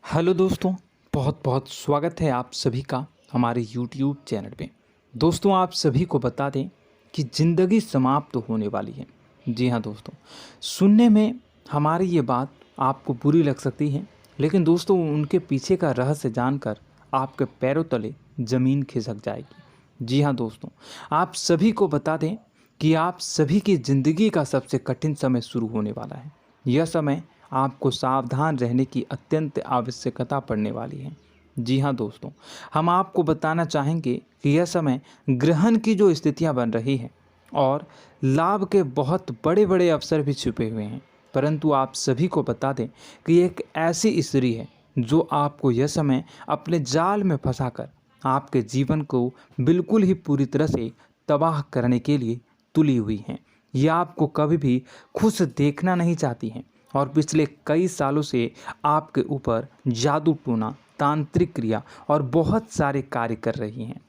Hello दोस्तों, बहुत बहुत स्वागत है आप सभी का हमारे YouTube चैनल पे। दोस्तों, आप सभी को बता दें कि ज़िंदगी समाप्त होने वाली है। जी हाँ दोस्तों, सुनने में हमारी ये बात आपको बुरी लग सकती है, लेकिन दोस्तों उनके पीछे का रहस्य जानकर आपके पैरों तले ज़मीन खिसक जाएगी। जी हाँ दोस्तों, आप सभी को बता दें कि आप सभी की ज़िंदगी का सबसे कठिन समय शुरू होने वाला है। यह समय आपको सावधान रहने की अत्यंत आवश्यकता पड़ने वाली है। जी हाँ दोस्तों, हम आपको बताना चाहेंगे कि यह समय ग्रहण की जो स्थितियां बन रही है और लाभ के बहुत बड़े बड़े अवसर भी छुपे हुए हैं। परंतु आप सभी को बता दें कि एक ऐसी स्त्री है जो आपको यह समय अपने जाल में फंसाकर आपके जीवन को बिल्कुल ही पूरी तरह से तबाह करने के लिए तुली हुई हैं। यह आपको कभी भी खुश देखना नहीं चाहती हैं और पिछले कई सालों से आपके ऊपर जादू टोना, तांत्रिक क्रिया और बहुत सारे कार्य कर रही हैं,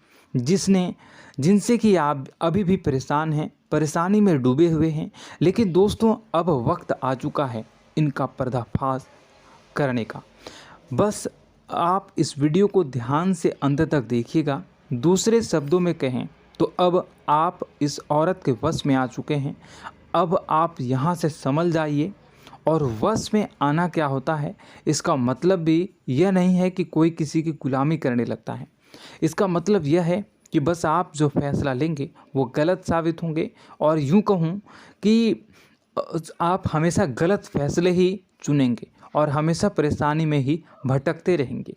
जिनसे कि आप अभी भी परेशान हैं, परेशानी में डूबे हुए हैं। लेकिन दोस्तों, अब वक्त आ चुका है इनका पर्दाफाश करने का। बस आप इस वीडियो को ध्यान से अंत तक देखिएगा। दूसरे शब्दों में कहें तो अब आप इस औरत के वश में आ चुके हैं। अब आप यहाँ से संभल जाइए। और वश में आना क्या होता है, इसका मतलब भी यह नहीं है कि कोई किसी की गुलामी करने लगता है। इसका मतलब यह है कि बस आप जो फैसला लेंगे वो गलत साबित होंगे, और यूँ कहूँ कि आप हमेशा गलत फैसले ही चुनेंगे और हमेशा परेशानी में ही भटकते रहेंगे।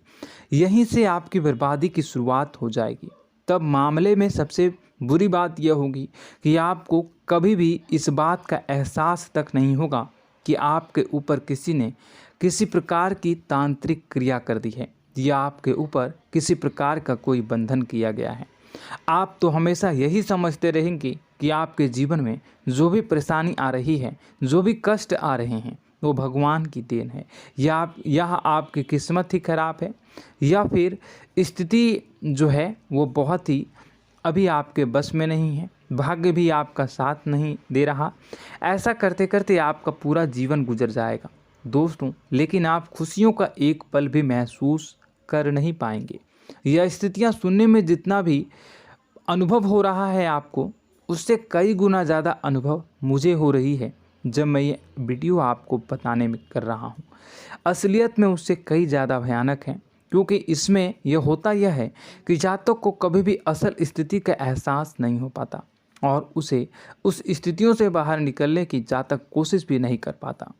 यहीं से आपकी बर्बादी की शुरुआत हो जाएगी। तब मामले में सबसे बुरी बात यह होगी कि आपको कभी भी इस बात का एहसास तक नहीं होगा कि आपके ऊपर किसी ने किसी प्रकार की तांत्रिक क्रिया कर दी है या आपके ऊपर किसी प्रकार का कोई बंधन किया गया है। आप तो हमेशा यही समझते रहेंगे कि आपके जीवन में जो भी परेशानी आ रही है, जो भी कष्ट आ रहे हैं, वो भगवान की देन है, या आपकी किस्मत ही खराब है, या फिर स्थिति जो है वो बहुत ही अभी आपके बस में नहीं है, भाग्य भी आपका साथ नहीं दे रहा। ऐसा करते करते आपका पूरा जीवन गुजर जाएगा दोस्तों, लेकिन आप खुशियों का एक पल भी महसूस कर नहीं पाएंगे। यह स्थितियां सुनने में जितना भी अनुभव हो रहा है आपको, उससे कई गुना ज़्यादा अनुभव मुझे हो रही है जब मैं ये वीडियो आपको बताने में कर रहा हूँ। असलियत में उससे कई ज़्यादा भयानक है, क्योंकि इसमें यह होता यह है कि जातक को कभी भी असल स्थिति का एहसास नहीं हो पाता और उसे उस स्थितियों से बाहर निकलने की जातक कोशिश भी नहीं कर पाता।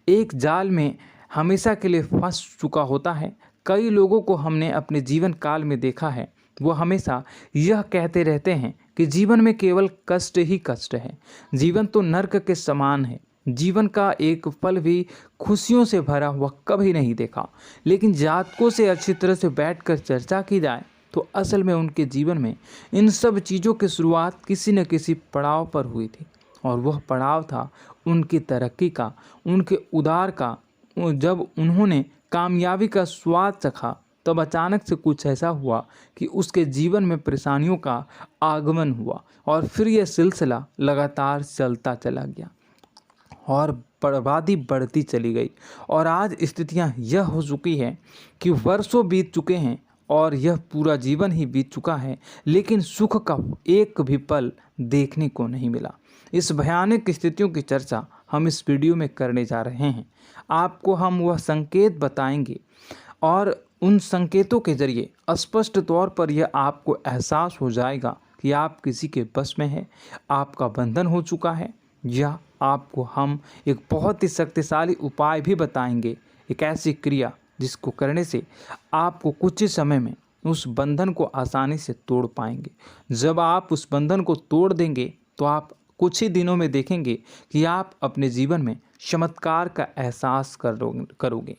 एक जाल में हमेशा के लिए फंस चुका होता है। कई लोगों को हमने अपने जीवन काल में देखा है, वो हमेशा यह कहते रहते हैं कि जीवन में केवल कष्ट ही कष्ट है, जीवन तो नर्क के समान है, जीवन का एक पल भी खुशियों से भरा हुआ कभी नहीं देखा। लेकिन जातकों से अच्छी तरह से बैठकर चर्चा की जाए तो असल में उनके जीवन में इन सब चीज़ों की शुरुआत किसी न किसी पड़ाव पर हुई थी, और वह पड़ाव था उनकी तरक्की का, उनके उदार का। जब उन्होंने कामयाबी का स्वाद चखा, तब अचानक से कुछ ऐसा हुआ कि उसके जीवन में परेशानियों का आगमन हुआ, और फिर यह सिलसिला लगातार चलता चला गया और बर्बादी बढ़ती चली गई। और आज स्थितियां यह हो चुकी है कि वर्षों बीत चुके हैं और यह पूरा जीवन ही बीत चुका है, लेकिन सुख का एक भी पल देखने को नहीं मिला। इस भयानक स्थितियों की चर्चा हम इस वीडियो में करने जा रहे हैं। आपको हम वह संकेत बताएंगे और उन संकेतों के जरिए स्पष्ट तौर पर यह आपको एहसास हो जाएगा कि आप किसी के बस में हैं, आपका बंधन हो चुका है, या आपको हम एक बहुत ही शक्तिशाली उपाय भी बताएंगे, एक ऐसी क्रिया जिसको करने से आपको कुछ ही समय में उस बंधन को आसानी से तोड़ पाएंगे। जब आप उस बंधन को तोड़ देंगे तो आप कुछ ही दिनों में देखेंगे कि आप अपने जीवन में चमत्कार का एहसास करोगे।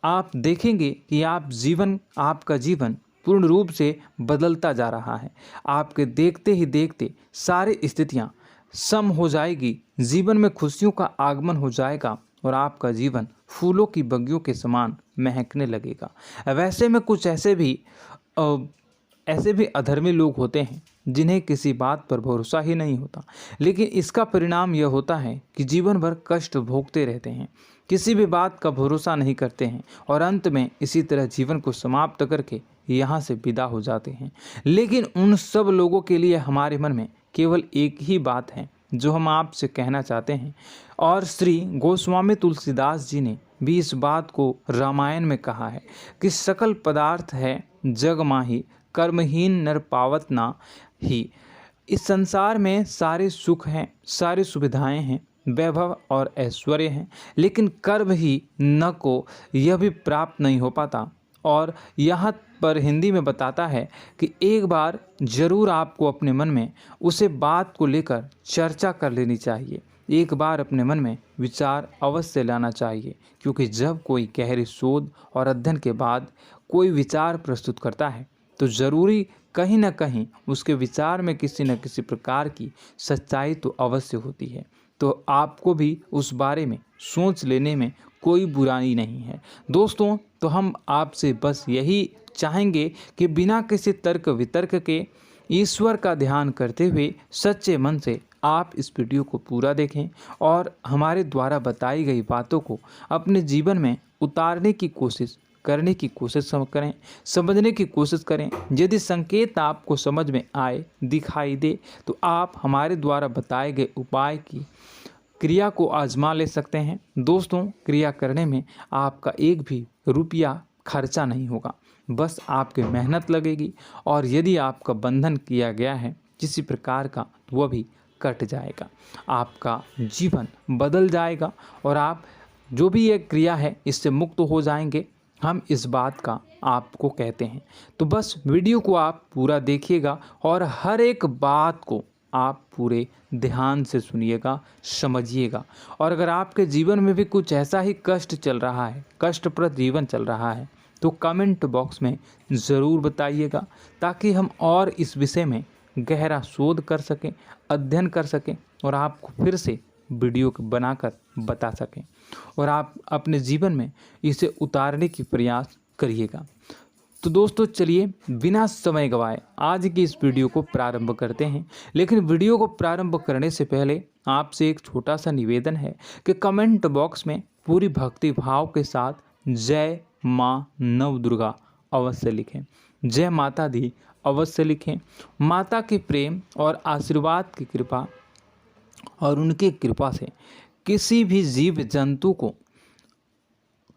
आप देखेंगे कि आपका जीवन पूर्ण रूप से बदलता जा रहा है। आपके देखते ही देखते सारी स्थितियां सम हो जाएगी, जीवन में खुशियों का आगमन हो जाएगा और आपका जीवन फूलों की बगियों के समान महकने लगेगा। वैसे में कुछ ऐसे भी अधर्मी लोग होते हैं जिन्हें किसी बात पर भरोसा ही नहीं होता, लेकिन इसका परिणाम यह होता है कि जीवन भर कष्ट भोगते रहते हैं, किसी भी बात का भरोसा नहीं करते हैं और अंत में इसी तरह जीवन को समाप्त करके यहाँ से विदा हो जाते हैं। लेकिन उन सब लोगों के लिए हमारे मन में केवल एक ही बात है जो हम आपसे कहना चाहते हैं, और श्री गोस्वामी तुलसीदास जी ने भी इस बात को रामायण में कहा है कि सकल पदार्थ है जग माही, कर्महीन नर पावत ना ही। इस संसार में सारे सुख हैं, सारी सुविधाएं हैं, वैभव और ऐश्वर्य हैं, लेकिन कर्म ही न को यह भी प्राप्त नहीं हो पाता। और यहाँ पर हिंदी में बताता है कि एक बार जरूर आपको अपने मन में उसे बात को लेकर चर्चा कर लेनी चाहिए, एक बार अपने मन में विचार अवश्य लाना चाहिए, क्योंकि जब कोई गहरी शोध और अध्ययन के बाद कोई विचार प्रस्तुत करता है तो ज़रूरी कहीं ना कहीं उसके विचार में किसी न किसी प्रकार की सच्चाई तो अवश्य होती है। तो आपको भी उस बारे में सोच लेने में कोई बुराई नहीं है। दोस्तों, तो हम आपसे बस यही चाहेंगे कि बिना किसी तर्क वितर्क के ईश्वर का ध्यान करते हुए सच्चे मन से आप इस वीडियो को पूरा देखें और हमारे द्वारा बताई गई बातों को अपने जीवन में उतारने की कोशिश करने की कोशिश करें, समझने की कोशिश करें। यदि संकेत आपको समझ में आए, दिखाई दे, तो आप हमारे द्वारा बताए गए उपाय की क्रिया को आजमा ले सकते हैं। दोस्तों, क्रिया करने में आपका एक भी रुपया खर्चा नहीं होगा, बस आपकी मेहनत लगेगी, और यदि आपका बंधन किया गया है किसी प्रकार का तो वह भी कट जाएगा, आपका जीवन बदल जाएगा और आप जो भी ये क्रिया है इससे मुक्त हो जाएंगे। हम इस बात का आपको कहते हैं। तो बस वीडियो को आप पूरा देखिएगा और हर एक बात को आप पूरे ध्यान से सुनिएगा, समझिएगा। और अगर आपके जीवन में भी कुछ ऐसा ही कष्ट चल रहा है, कष्टप्रद जीवन चल रहा है, तो कमेंट बॉक्स में ज़रूर बताइएगा, ताकि हम और इस विषय में गहरा शोध कर सकें, अध्ययन कर सकें और आपको फिर से वीडियो बनाकर बता सकें और आप अपने जीवन में इसे उतारने की प्रयास करिएगा। तो दोस्तों, चलिए बिना समय गवाए आज की इस वीडियो को प्रारंभ करते हैं। लेकिन वीडियो को प्रारंभ करने से पहले आपसे एक छोटा सा निवेदन है कि कमेंट बॉक्स में पूरी भक्ति भाव के साथ जय माँ नव दुर्गा अवश्य लिखें, जय माता दी अवश्य लिखें। माता के प्रेम और आशीर्वाद की कृपा और उनकी कृपा से किसी भी जीव जंतु को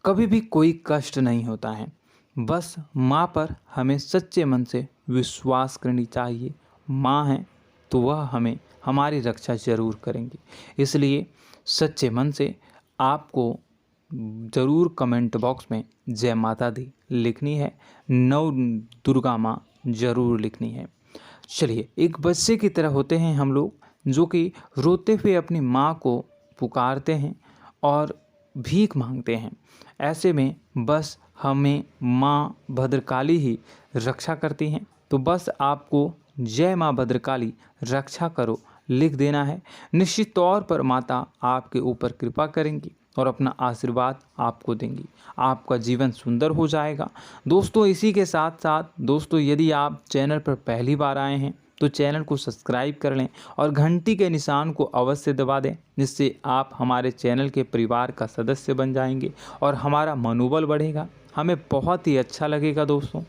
कभी भी कोई कष्ट नहीं होता है। बस माँ पर हमें सच्चे मन से विश्वास करनी चाहिए। माँ है तो वह हमें हमारी रक्षा जरूर करेंगी। इसलिए सच्चे मन से आपको ज़रूर कमेंट बॉक्स में जय माता दी लिखनी है, नव दुर्गा माँ ज़रूर लिखनी है। चलिए, एक बच्चे की तरह होते हैं हम लोग, जो कि रोते हुए अपनी माँ को पुकारते हैं और भीख मांगते हैं। ऐसे में बस हमें माँ भद्रकाली ही रक्षा करती हैं। तो बस आपको जय माँ भद्रकाली रक्षा करो लिख देना है। निश्चित तौर पर माता आपके ऊपर कृपा करेंगी और अपना आशीर्वाद आपको देंगी, आपका जीवन सुंदर हो जाएगा। दोस्तों, इसी के साथ साथ दोस्तों, यदि आप चैनल पर पहली बार आए हैं तो चैनल को सब्सक्राइब कर लें और घंटी के निशान को अवश्य दबा दें, जिससे आप हमारे चैनल के परिवार का सदस्य बन जाएंगे और हमारा मनोबल बढ़ेगा, हमें बहुत ही अच्छा लगेगा दोस्तों।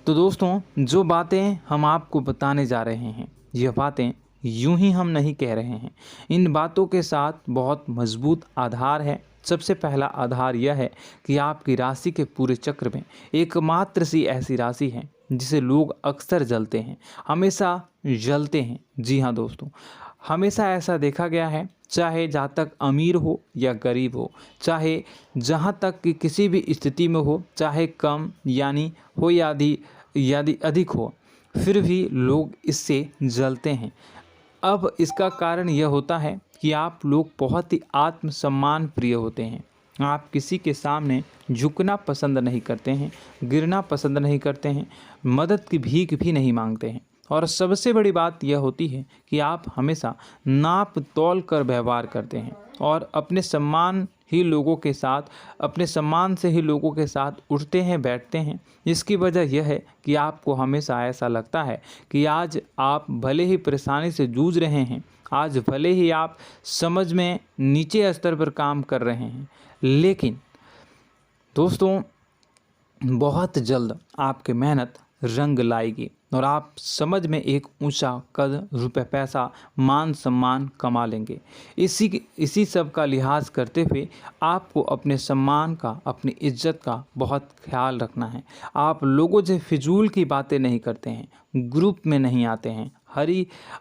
तो दोस्तों, जो बातें हम आपको बताने जा रहे हैं, यह बातें यूं ही हम नहीं कह रहे हैं। इन बातों के साथ बहुत मजबूत आधार है। सबसे पहला आधार यह है कि आपकी राशि के पूरे चक्र में एकमात्र सी ऐसी राशि है जिसे लोग अक्सर जलते हैं, हमेशा जलते हैं। जी हाँ दोस्तों, हमेशा ऐसा देखा गया है, चाहे जहाँ तक अमीर हो या गरीब हो, चाहे जहाँ तक कि किसी भी स्थिति में हो, चाहे कम यानी हो या अधिक हो, फिर भी लोग इससे जलते हैं। अब इसका कारण यह होता है कि आप लोग बहुत ही आत्मसम्मान प्रिय होते हैं। आप किसी के सामने झुकना पसंद नहीं करते हैं, गिरना पसंद नहीं करते हैं, मदद की भीख भी नहीं मांगते हैं और सबसे बड़ी बात यह होती है कि आप हमेशा नाप तौल कर व्यवहार करते हैं और अपने सम्मान से ही लोगों के साथ उठते हैं बैठते हैं। इसकी वजह यह है कि आपको हमेशा ऐसा लगता है कि आज आप भले ही परेशानी से जूझ रहे हैं, आज भले ही आप समझ में नीचे स्तर पर काम कर रहे हैं, लेकिन दोस्तों बहुत जल्द आपकी मेहनत रंग लाएगी और आप समझ में एक ऊंचा कद, रुपए, पैसा, मान सम्मान कमा लेंगे। इसी सब का लिहाज करते हुए आपको अपने सम्मान का, अपनी इज्जत का बहुत ख्याल रखना है। आप लोगों से फिजूल की बातें नहीं करते हैं, ग्रुप में नहीं आते हैं,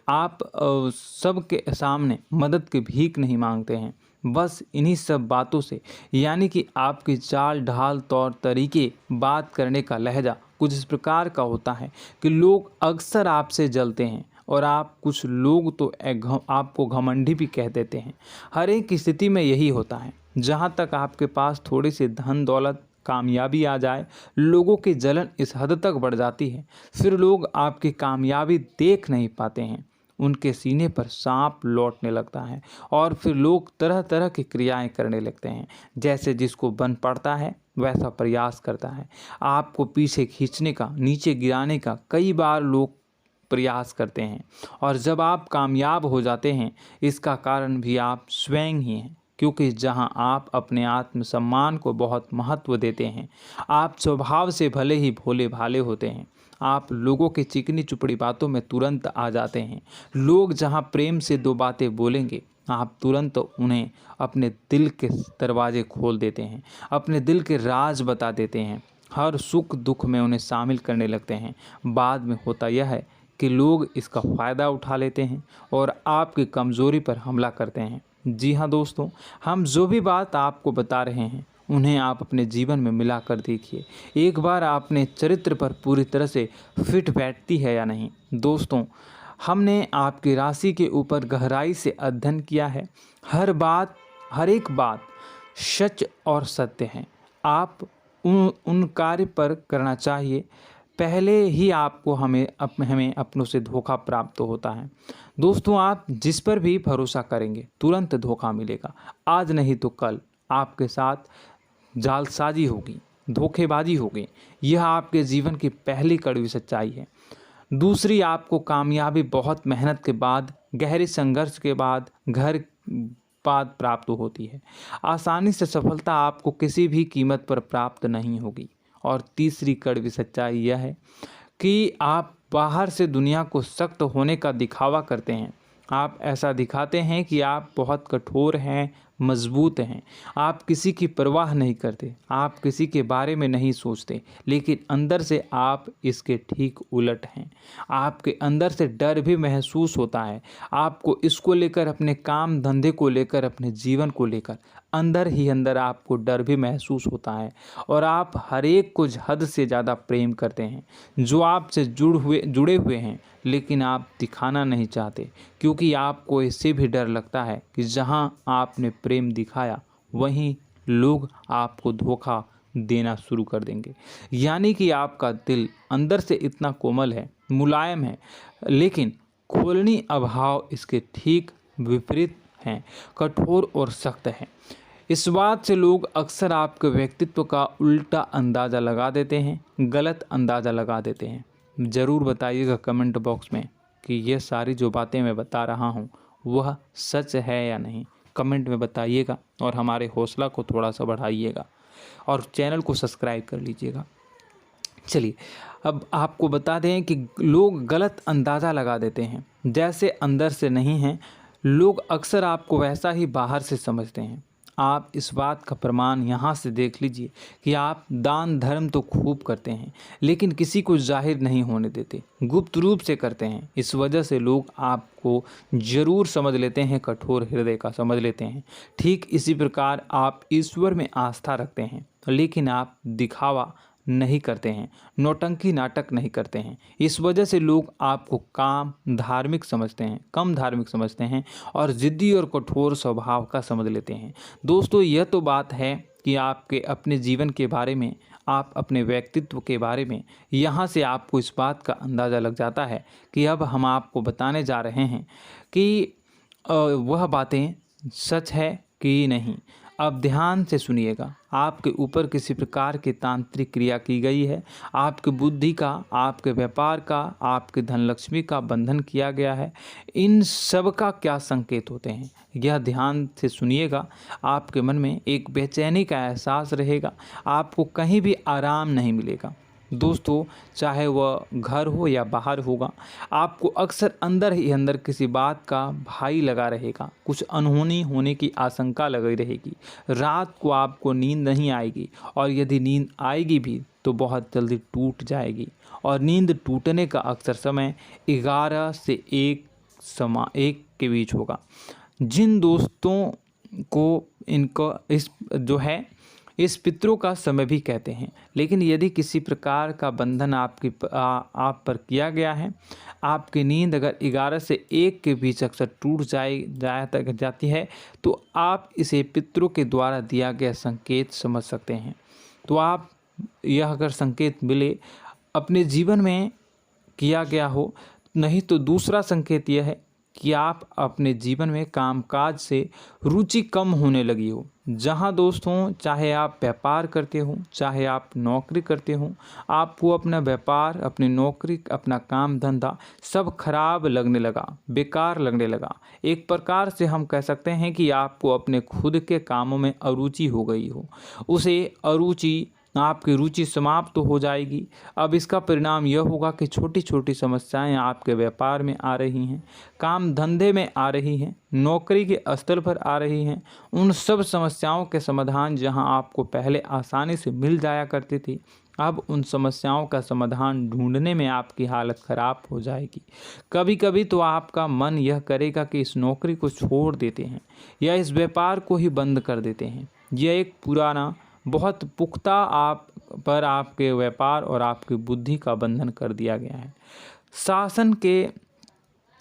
आप सबके सामने मदद की भीख नहीं मांगते हैं। बस इन्हीं सब बातों से, यानी कि आपकी चाल ढाल, तौर तरीके, बात करने का लहजा कुछ इस प्रकार का होता है कि लोग अक्सर आपसे जलते हैं और कुछ लोग तो आपको घमंडी भी कह देते हैं। हर एक स्थिति में यही होता है। जहाँ तक आपके पास थोड़ी सी धन दौलत, कामयाबी आ जाए, लोगों की जलन इस हद तक बढ़ जाती है, फिर लोग आपकी कामयाबी देख नहीं पाते हैं, उनके सीने पर सांप लौटने लगता है और फिर लोग तरह तरह की क्रियाएं करने लगते हैं। जैसे जिसको बन पड़ता है वैसा प्रयास करता है। आपको पीछे खींचने का, नीचे गिराने का कई बार लोग प्रयास करते हैं और जब आप कामयाब हो जाते हैं, इसका कारण भी आप स्वयं ही हैं। क्योंकि जहां आप अपने आत्मसम्मान को बहुत महत्व देते हैं, आप स्वभाव से भले ही भोले भाले होते हैं, आप लोगों की चिकनी चुपड़ी बातों में तुरंत आ जाते हैं। लोग जहां प्रेम से दो बातें बोलेंगे, आप तुरंत उन्हें अपने दिल के दरवाजे खोल देते हैं, अपने दिल के राज बता देते हैं, हर सुख दुख में उन्हें शामिल करने लगते हैं। बाद में होता यह है कि लोग इसका फ़ायदा उठा लेते हैं और आपकी कमज़ोरी पर हमला करते हैं। जी हाँ दोस्तों, हम जो भी बात आपको बता रहे हैं उन्हें आप अपने जीवन में मिला कर देखिए। एक बार आपने चरित्र पर पूरी तरह से फिट बैठती है या नहीं। दोस्तों, हमने आपकी राशि के ऊपर गहराई से अध्ययन किया है। हर एक बात सच और सत्य है। आप उन कार्य पर करना चाहिए, पहले ही आपको हमें अपनों से धोखा प्राप्त होता है। दोस्तों, आप जिस पर भी भरोसा करेंगे तुरंत धोखा मिलेगा। आज नहीं तो कल आपके साथ जालसाजी होगी, धोखेबाजी होगी। यह आपके जीवन की पहली कड़वी सच्चाई है। दूसरी, आपको कामयाबी बहुत मेहनत के बाद, गहरे संघर्ष के बाद प्राप्त होती है। आसानी से सफलता आपको किसी भी कीमत पर प्राप्त नहीं होगी। और तीसरी कड़वी सच्चाई यह है कि आप बाहर से दुनिया को सख्त होने का दिखावा करते हैं। आप ऐसा दिखाते हैं कि आप बहुत कठोर हैं, मजबूत हैं, आप किसी की परवाह नहीं करते, आप किसी के बारे में नहीं सोचते, लेकिन अंदर से आप इसके ठीक उलट हैं। आपके अंदर से डर भी महसूस होता है। आपको इसको लेकर, अपने काम धंधे को लेकर, अपने जीवन को लेकर अंदर ही अंदर आपको डर भी महसूस होता है और आप हर एक को हद से ज़्यादा प्रेम करते हैं, जो आपसे जुड़े हुए हैं, लेकिन आप दिखाना नहीं चाहते, क्योंकि आपको इससे भी डर लगता है कि जहां आपने प्रेम दिखाया वहीं लोग आपको धोखा देना शुरू कर देंगे। यानी कि आपका दिल अंदर से इतना कोमल है, मुलायम है, लेकिन खोलनी अभाव इसके ठीक विपरीत हैं, कठोर और सख्त हैं। इस बात से लोग अक्सर आपके व्यक्तित्व का उल्टा अंदाज़ा लगा देते हैं, गलत अंदाज़ा लगा देते हैं। ज़रूर बताइएगा कमेंट बॉक्स में कि ये सारी जो बातें मैं बता रहा हूँ वह सच है या नहीं। कमेंट में बताइएगा और हमारे हौसला को थोड़ा सा बढ़ाइएगा और चैनल को सब्सक्राइब कर लीजिएगा। चलिए, अब आपको बता दें कि लोग गलत अंदाज़ा लगा देते हैं। जैसे अंदर से नहीं हैं, लोग अक्सर आपको वैसा ही बाहर से समझते हैं। आप इस बात का प्रमाण यहाँ से देख लीजिए कि आप दान धर्म तो खूब करते हैं, लेकिन किसी को जाहिर नहीं होने देते, गुप्त रूप से करते हैं। इस वजह से लोग आपको ज़रूर समझ लेते हैं, कठोर हृदय का समझ लेते हैं। ठीक इसी प्रकार आप ईश्वर में आस्था रखते हैं, लेकिन आप दिखावा नहीं करते हैं, नौटंकी नाटक नहीं करते हैं। इस वजह से लोग आपको कम धार्मिक समझते हैं और ज़िद्दी और कठोर स्वभाव का समझ लेते हैं। दोस्तों, यह तो बात है कि आपके अपने जीवन के बारे में, आप अपने व्यक्तित्व के बारे में, यहाँ से आपको इस बात का अंदाज़ा लग जाता है कि अब हम आपको बताने जा रहे हैं कि वह बातें सच है कि नहीं। अब ध्यान से सुनिएगा। आपके ऊपर किसी प्रकार की तांत्रिक क्रिया की गई है, आपकी बुद्धि का, आपके व्यापार का, आपके धनलक्ष्मी का बंधन किया गया है। इन सब का क्या संकेत होते हैं, यह ध्यान से सुनिएगा। आपके मन में एक बेचैनी का एहसास रहेगा, आपको कहीं भी आराम नहीं मिलेगा। दोस्तों, चाहे वह घर हो या बाहर होगा, आपको अक्सर अंदर ही अंदर किसी बात का भय लगा रहेगा, कुछ अनहोनी होने की आशंका लगी रहेगी। रात को आपको नींद नहीं आएगी, और यदि नींद आएगी भी तो बहुत जल्दी टूट जाएगी। और नींद टूटने का अक्सर समय 11 से 1 के बीच होगा। जिन दोस्तों को इनको इस पितरों का समय भी कहते हैं। लेकिन यदि किसी प्रकार का बंधन आप पर किया गया है, आपकी नींद अगर 11 से 1 के बीच अक्सर टूट जाती है, तो आप इसे पितरों के द्वारा दिया गया संकेत समझ सकते हैं। तो आप यह अगर संकेत मिले अपने जीवन में किया गया हो, नहीं तो दूसरा संकेत यह है कि आप अपने जीवन में कामकाज से रुचि कम होने लगी हो। जहां दोस्तों, चाहे आप व्यापार करते हो, चाहे आप नौकरी करते हो, आपको अपना व्यापार, अपनी नौकरी, अपना काम धंधा सब खराब लगने लगा, बेकार लगने लगा। एक प्रकार से हम कह सकते हैं कि आपको अपने खुद के कामों में अरुचि हो गई हो। उसे अरुचि, आपकी रुचि समाप्त तो हो जाएगी। अब इसका परिणाम यह होगा कि छोटी छोटी समस्याएं आपके व्यापार में आ रही हैं, काम धंधे में आ रही हैं, नौकरी के स्तर पर आ रही हैं। उन सब समस्याओं के समाधान जहां आपको पहले आसानी से मिल जाया करती थी, अब उन समस्याओं का समाधान ढूंढने में आपकी हालत ख़राब हो जाएगी। कभी कभी तो आपका मन यह करेगा कि इस नौकरी को छोड़ देते हैं या इस व्यापार को ही बंद कर देते हैं। यह एक पुराना, बहुत पुख्ता आप पर आपके व्यापार और आपकी बुद्धि का बंधन कर दिया गया है। शासन के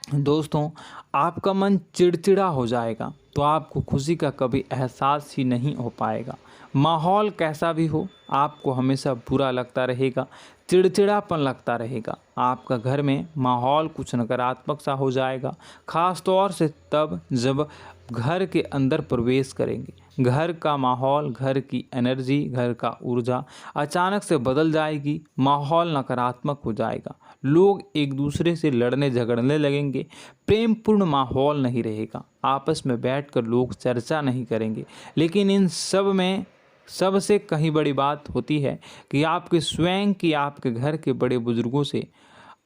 दोस्तों, आपका मन चिड़चिड़ा हो जाएगा, तो आपको खुशी का कभी एहसास ही नहीं हो पाएगा। माहौल कैसा भी हो, आपको हमेशा बुरा लगता रहेगा, चिड़चिड़ापन लगता रहेगा। आपका घर में माहौल कुछ नकारात्मक सा हो जाएगा, ख़ास तौर से तब जब घर के अंदर प्रवेश करेंगे। घर का माहौल, घर की एनर्जी, घर का ऊर्जा अचानक से बदल जाएगी, माहौल नकारात्मक हो जाएगा। लोग एक दूसरे से लड़ने झगड़ने लगेंगे, प्रेमपूर्ण माहौल नहीं रहेगा, आपस में बैठकर लोग चर्चा नहीं करेंगे। लेकिन इन सब में सबसे कहीं बड़ी बात होती है कि आपके स्वयं की, आपके घर के बड़े बुजुर्गों से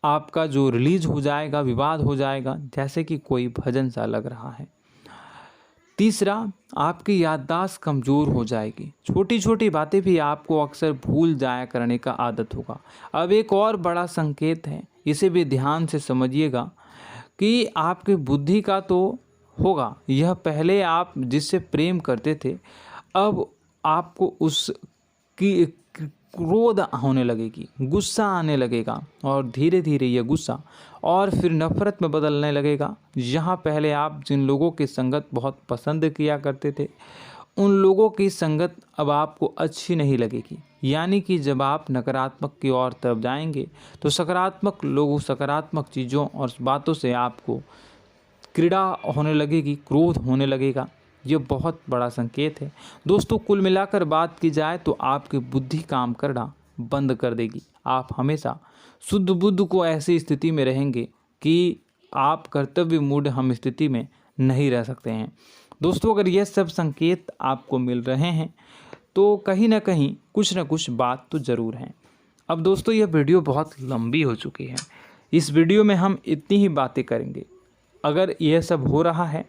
आपका जो रिलीज हो जाएगा, विवाद हो जाएगा, जैसे कि कोई भजन सा लग रहा है। तीसरा, आपकी याददाश्त कमज़ोर हो जाएगी, छोटी छोटी बातें भी आपको अक्सर भूल जाया करने का आदत होगा। अब एक और बड़ा संकेत है, इसे भी ध्यान से समझिएगा कि आपकी बुद्धि का तो होगा, यह पहले आप जिससे प्रेम करते थे, अब आपको उसकी क्रोध होने लगेगी, गुस्सा आने लगेगा, और धीरे धीरे यह गुस्सा और फिर नफरत में बदलने लगेगा। यहाँ पहले आप जिन लोगों की संगत बहुत पसंद किया करते थे, उन लोगों की संगत अब आपको अच्छी नहीं लगेगी। यानी कि जब आप नकारात्मक की ओर तरफ जाएंगे, तो सकारात्मक लोगों, सकारात्मक चीज़ों और बातों से आपको क्रीड़ा होने लगेगी, क्रोध होने लगेगा। ये बहुत बड़ा संकेत है दोस्तों। कुल मिलाकर बात की जाए तो आपकी बुद्धि काम करना बंद कर देगी। आप हमेशा शुद्ध बुद्ध को ऐसी स्थिति में रहेंगे कि आप कर्तव्य मूढ़ हम स्थिति में नहीं रह सकते हैं। दोस्तों, अगर ये सब संकेत आपको मिल रहे हैं तो कहीं ना कहीं कुछ ना कुछ बात तो ज़रूर है। अब दोस्तों, यह वीडियो बहुत लंबी हो चुकी है, इस वीडियो में हम इतनी ही बातें करेंगे। अगर यह सब हो रहा है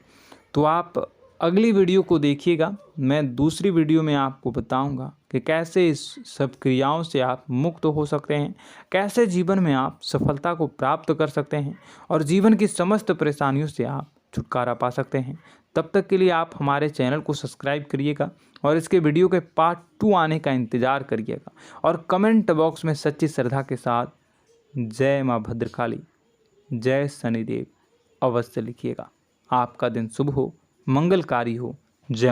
तो आप अगली वीडियो को देखिएगा। मैं दूसरी वीडियो में आपको बताऊंगा कि कैसे इस सब क्रियाओं से आप मुक्त हो सकते हैं, कैसे जीवन में आप सफलता को प्राप्त कर सकते हैं और जीवन की समस्त परेशानियों से आप छुटकारा पा सकते हैं। तब तक के लिए आप हमारे चैनल को सब्सक्राइब करिएगा और इसके वीडियो के पार्ट 2 आने का इंतज़ार करिएगा। और कमेंट बॉक्स में सच्ची श्रद्धा के साथ जय माँ भद्रकाली, जय शनिदेव अवश्य लिखिएगा। आपका दिन शुभ हो, मंगलकारी हो। जय।